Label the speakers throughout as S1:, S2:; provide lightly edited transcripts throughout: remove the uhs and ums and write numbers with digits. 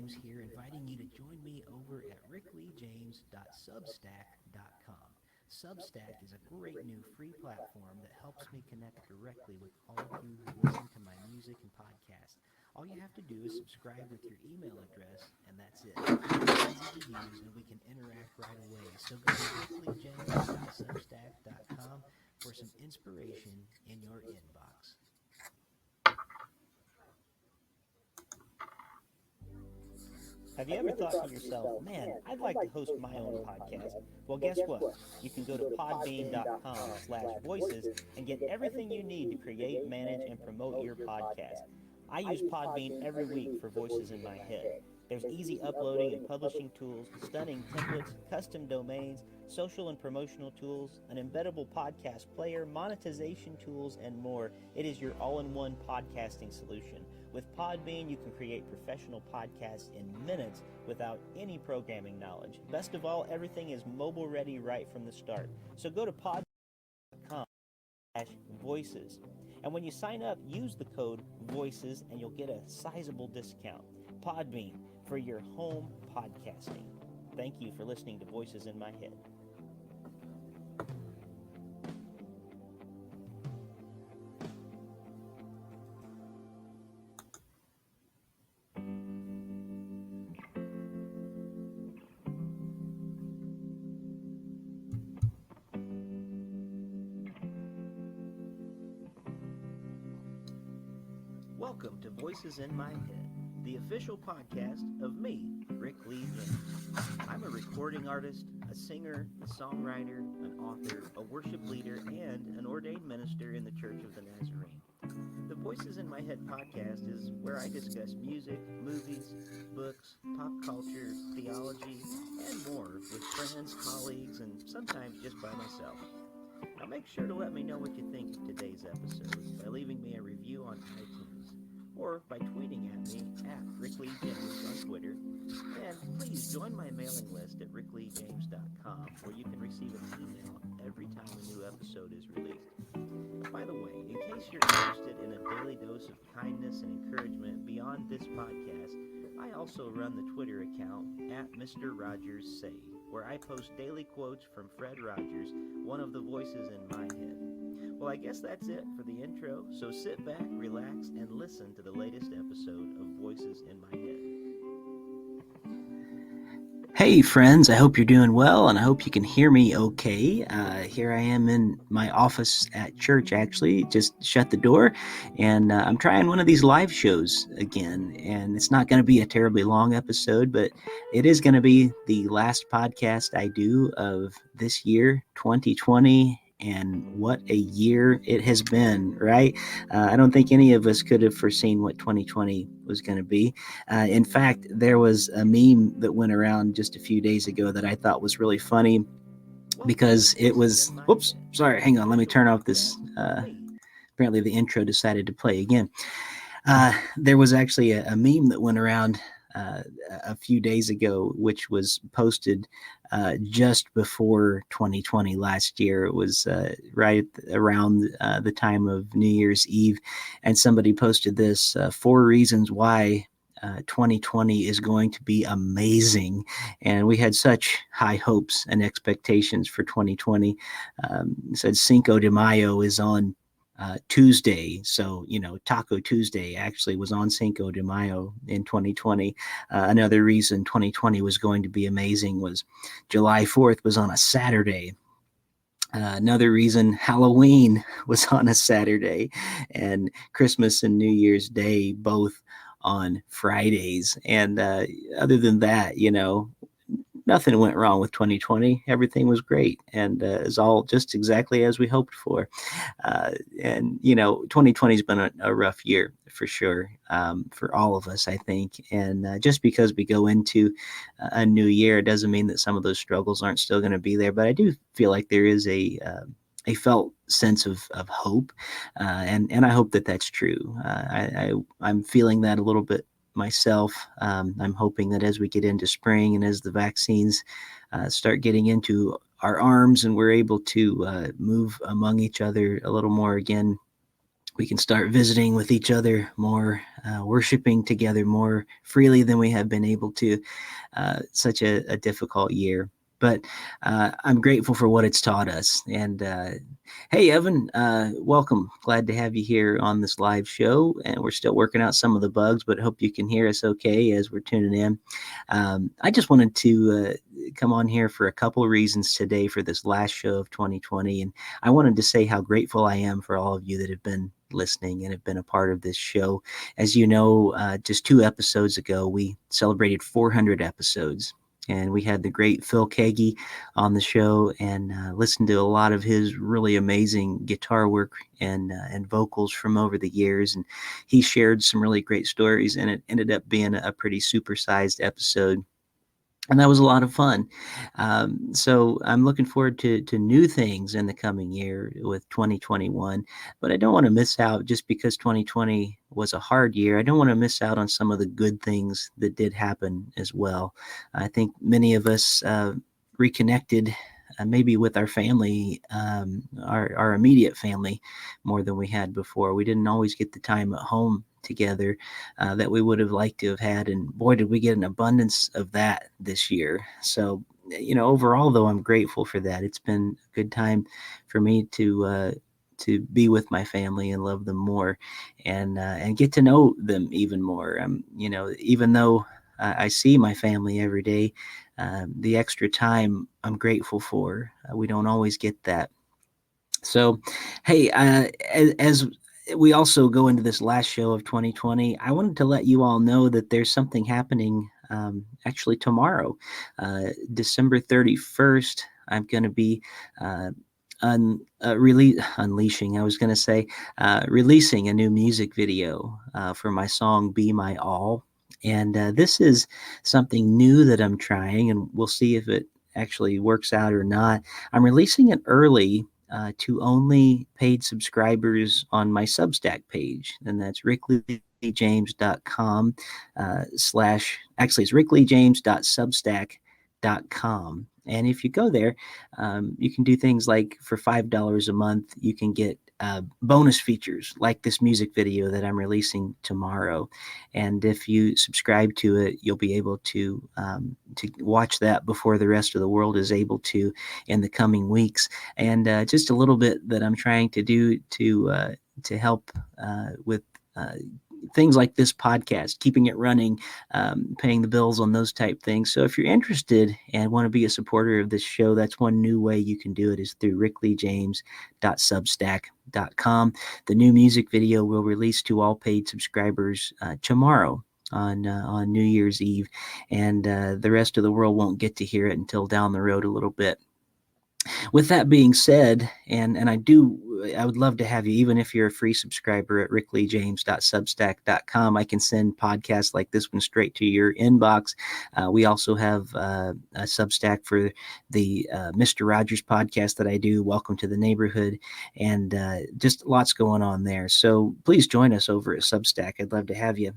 S1: James here, inviting you to join me over at rickleejames.substack.com. Substack is a great new free platform that helps me connect directly with all of you who listen to my music and podcast. All you have to do is subscribe with your email address, and that's it. It's easy to use, and we can interact right away. So go to rickleejames.substack.com for some inspiration in your inbox.
S2: Have you ever thought to yourself, man, I'd like to host my own podcast? Well, guess what? You can go to podbean.com/voices and get everything you need to create, manage, and promote your podcast. I use Podbean every week for Voices in My Head. There's easy uploading and publishing tools, stunning templates, custom domains, social and promotional tools, an embeddable podcast player, monetization tools, and more. It is your all-in-one podcasting solution. With Podbean, you can create professional podcasts in minutes without any programming knowledge. Best of all, everything is mobile ready right from the start. So go to podbean.com/voices. And when you sign up, use the code VOICES and you'll get a sizable discount. Podbean for your home podcasting. Thank you for listening to Voices in My Head.
S1: Welcome to Voices in My Head, the official podcast of me, Rick Lee James. I'm a recording artist, a singer, a songwriter, an author, a worship leader, and an ordained minister in the Church of the Nazarene. The Voices in My Head podcast is where I discuss music, movies, books, pop culture, theology, and more with friends, colleagues, and sometimes just by myself. Now make sure to let me know what you think of today's episode by leaving me a review on iTunes or by tweeting at me at rickleejames on Twitter. And please join my mailing list at rickleejames.com where you can receive an email every time a new episode is released. By the way, in case you're interested in a daily dose of kindness and encouragement beyond this podcast, I also run the Twitter account at Mr. Rogers Say, where I post daily quotes from Fred Rogers, one of the voices in my head. Well, I guess that's it for the intro, so sit back, relax, and listen to the latest episode of Voices in My Head. Hey friends, I hope you're doing well, and I hope you can hear me okay. Here I am in my office at church, actually, just shut the door, and I'm trying one of these live shows again, and it's not going to be a terribly long episode, but it is going to be the last podcast I do of this year, 2020, and what a year it has been, right? I don't think any of us could have foreseen what 2020 was going to be. In fact, there was a meme that went around just a few days ago that I thought was really funny because it was, whoops, sorry, hang on, let me turn off this. Apparently the intro decided to play again. There was actually a meme that went around a few days ago, which was posted just before 2020 last year. It was right around the time of New Year's Eve, and somebody posted this 4 reasons why 2020 is going to be amazing. And we had such high hopes and expectations for 2020. It said Cinco de Mayo is on Tuesday. So, Taco Tuesday actually was on Cinco de Mayo in 2020. Another reason 2020 was going to be amazing was July 4th was on a Saturday. Another reason Halloween was on a Saturday, and Christmas and New Year's Day both on Fridays. And other than that, nothing went wrong with 2020. Everything was great, and is all just exactly as we hoped for. And 2020 has been a rough year for sure, for all of us, I think. And just because we go into a new year doesn't mean that some of those struggles aren't still going to be there. But I do feel like there is a felt sense of hope, and I hope that that's true. I'm feeling that a little bit myself. I'm hoping that as we get into spring and as the vaccines start getting into our arms and we're able to move among each other a little more again, we can start visiting with each other more, worshiping together more freely than we have been able to. Such a difficult year. But I'm grateful for what it's taught us. And hey, Evan, welcome. Glad to have you here on this live show. And we're still working out some of the bugs, but hope you can hear us okay as we're tuning in. I just wanted to come on here for a couple of reasons today for this last show of 2020. And I wanted to say how grateful I am for all of you that have been listening and have been a part of this show. As you know, just 2 episodes ago, we celebrated 400 episodes. And we had the great Phil Kagi on the show and listened to a lot of his really amazing guitar work and vocals from over the years. And he shared some really great stories, and it ended up being a pretty supersized episode. And that was a lot of fun. So I'm looking forward to new things in the coming year with 2021. But I don't want to miss out just because 2020 was a hard year. I don't want to miss out on some of the good things that did happen as well. I think many of us reconnected. Maybe with our family, our immediate family, more than we had before. We didn't always get the time at home together that we would have liked to have had. And boy, did we get an abundance of that this year. So, overall, though, I'm grateful for that. It's been a good time for me to be with my family and love them more, and get to know them even more. Even though I see my family every day, the extra time I'm grateful for. We don't always get that. So, hey, as we also go into this last show of 2020, I wanted to let you all know that there's something happening actually tomorrow, December 31st. I'm going to be unleashing, I was going to say, releasing a new music video for my song Be My All. And this is something new that I'm trying, and we'll see if it actually works out or not. I'm releasing it early to only paid subscribers on my Substack page, and that's rickleejames.com actually it's rickleejames.substack.com. And if you go there, you can do things like for $5 a month, you can get bonus features like this music video that I'm releasing tomorrow. And if you subscribe to it, you'll be able to watch that before the rest of the world is able to in the coming weeks. And just a little bit that I'm trying to do to help with things like this podcast, keeping it running, paying the bills on those type things. So if you're interested and want to be a supporter of this show, that's one new way you can do it is through rickleejames.substack.com. The new music video will release to all paid subscribers tomorrow on New Year's Eve, and the rest of the world won't get to hear it until down the road a little bit. With that being said, and I would love to have you, even if you're a free subscriber at rickleejames.substack.com. I can send podcasts like this one straight to your inbox. We also have a Substack for the Mr. Rogers podcast that I do, Welcome to the Neighborhood, and just lots going on there. So please join us over at Substack. I'd love to have you.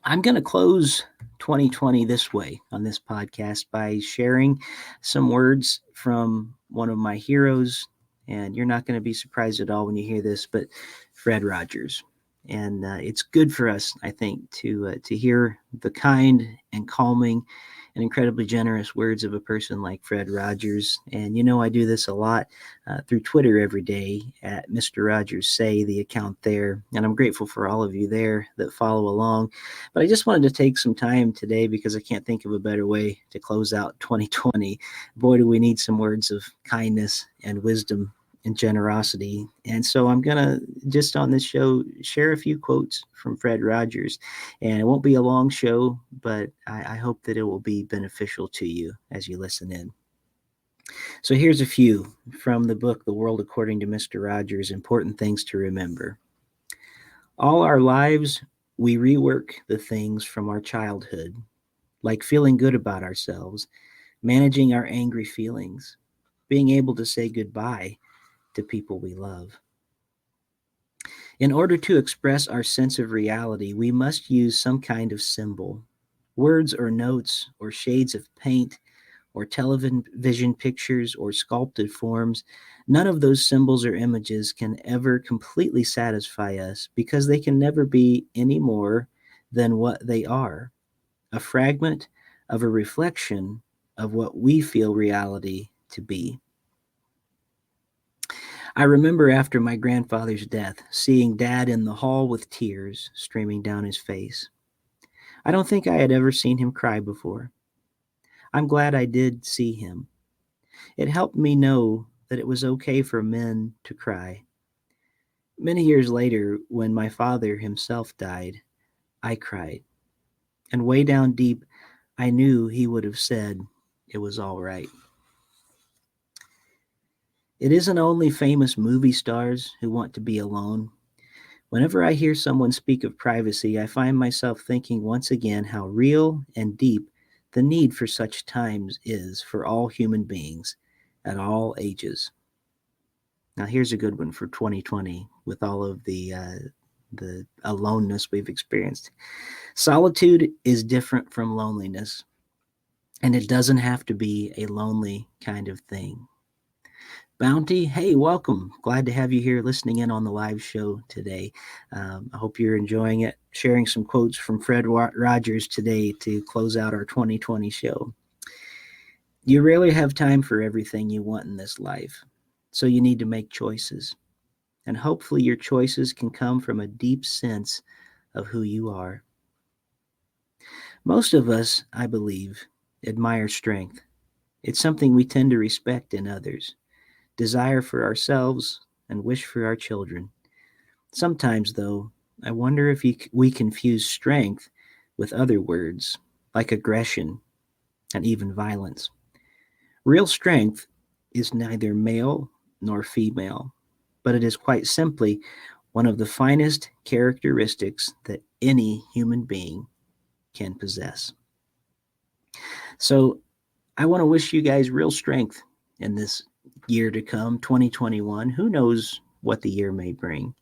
S1: I'm going to close 2020 this way on this podcast by sharing some words from one of my heroes. And you're not going to be surprised at all when you hear this, but Fred Rogers. And it's good for us, I think, to hear the kind and calming and incredibly generous words of a person like Fred Rogers. And I do this a lot through Twitter every day at Mr. Rogers Say, the account there. And I'm grateful for all of you there that follow along. But I just wanted to take some time today because I can't think of a better way to close out 2020. Boy, do we need some words of kindness and wisdom and generosity. And so I'm going to just on this show share a few quotes from Fred Rogers. And it won't be a long show, but I hope that it will be beneficial to you as you listen in. So here's a few from the book, The World According to Mr. Rogers, Important Things to Remember. All our lives, we rework the things from our childhood, like feeling good about ourselves, managing our angry feelings, being able to say goodbye to people we love. In order to express our sense of reality, we must use some kind of symbol, words or notes or shades of paint or television pictures or sculpted forms, none of those symbols or images can ever completely satisfy us because they can never be any more than what they are, a fragment of a reflection of what we feel reality to be. I remember after my grandfather's death, seeing Dad in the hall with tears streaming down his face. I don't think I had ever seen him cry before. I'm glad I did see him. It helped me know that it was okay for men to cry. Many years later, when my father himself died, I cried. And way down deep, I knew he would have said it was all right. It isn't only famous movie stars who want to be alone. Whenever I hear someone speak of privacy, I find myself thinking once again how real and deep the need for such times is for all human beings at all ages. Now, here's a good one for 2020 with all of the aloneness we've experienced. Solitude is different from loneliness, and it doesn't have to be a lonely kind of thing. Bounty, hey, welcome. Glad to have you here listening in on the live show today. I hope you're enjoying it. Sharing some quotes from Fred Rogers today to close out our 2020 show. You rarely have time for everything you want in this life, so you need to make choices. And hopefully, your choices can come from a deep sense of who you are. Most of us, I believe, admire strength. It's something we tend to respect in others, desire for ourselves, and wish for our children. Sometimes, though, I wonder if we confuse strength with other words, like aggression and even violence. Real strength is neither male nor female, but it is quite simply one of the finest characteristics that any human being can possess. So, I want to wish you guys real strength in this year to come, 2021. Who knows what the year may bring?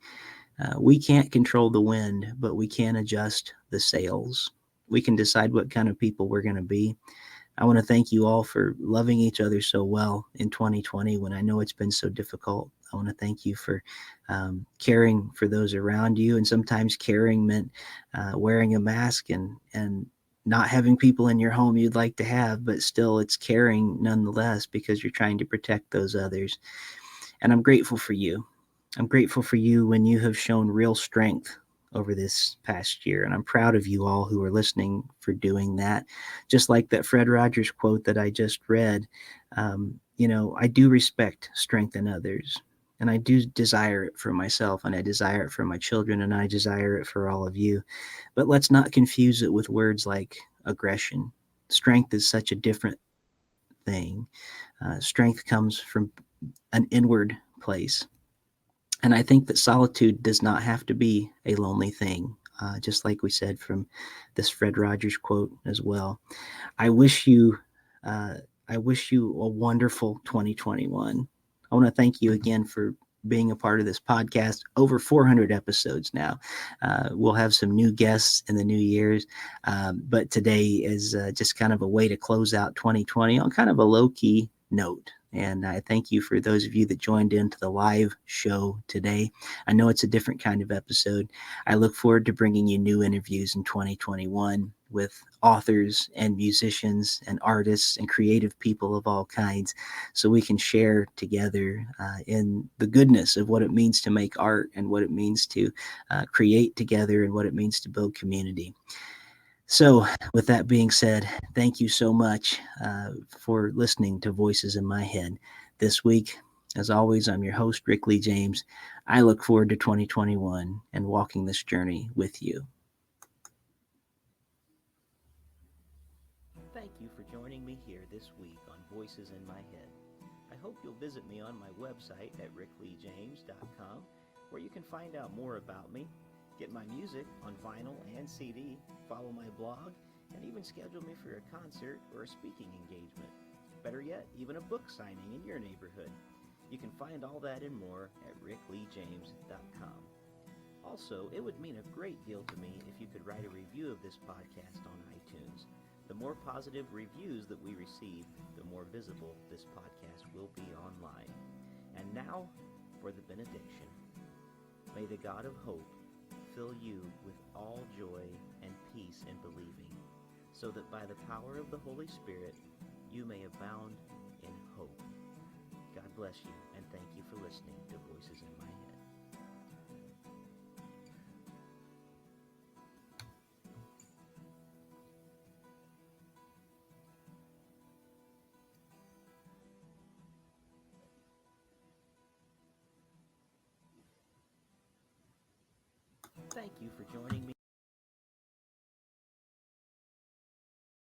S1: We can't control the wind, but we can adjust the sails. We can decide what kind of people we're going to be. I want to thank you all for loving each other so well in 2020 when I know it's been so difficult. I want to thank you for caring for those around you. And sometimes caring meant wearing a mask and not having people in your home you'd like to have, but still it's caring nonetheless because you're trying to protect those others. And I'm grateful for you. I'm grateful for you when you have shown real strength over this past year. And I'm proud of you all who are listening for doing that. Just like that Fred Rogers quote that I just read, I do respect strength in others. And I do desire it for myself, and I desire it for my children, and I desire it for all of you. But let's not confuse it with words like aggression. Strength is such a different thing. Strength comes from an inward place. And I think that solitude does not have to be a lonely thing, just like we said from this Fred Rogers quote as well. I wish you, uh, I wish you a wonderful 2021. I want to thank you again for being a part of this podcast. Over 400 episodes now. We'll have some new guests in the new years, but today is just kind of a way to close out 2020 on kind of a low key note. And I thank you for those of you that joined into the live show today. I know it's a different kind of episode. I look forward to bringing you new interviews in 2021 with authors and musicians and artists and creative people of all kinds so we can share together in the goodness of what it means to make art and what it means to create together and what it means to build community. So, with that being said, thank you so much for listening to Voices in My Head this week. As always, I'm your host, Rick Lee James. I look forward to 2021 and walking this journey with you.
S2: Thank you for joining me here this week on Voices in My Head. I hope you'll visit me on my website at rickleejames.com, where you can find out more about me, get my music on vinyl and CD, follow my blog, and even schedule me for a concert or a speaking engagement. Better yet, even a book signing in your neighborhood. You can find all that and more at rickleejames.com. Also, it would mean a great deal to me if you could write a review of this podcast on iTunes. The more positive reviews that we receive, the more visible this podcast will be online. And now for the benediction. May the God of hope fill you with all joy and peace in believing, so that by the power of the Holy Spirit you may abound in hope. God bless you, and thank you for listening to Voices in My Head. Thank you for joining me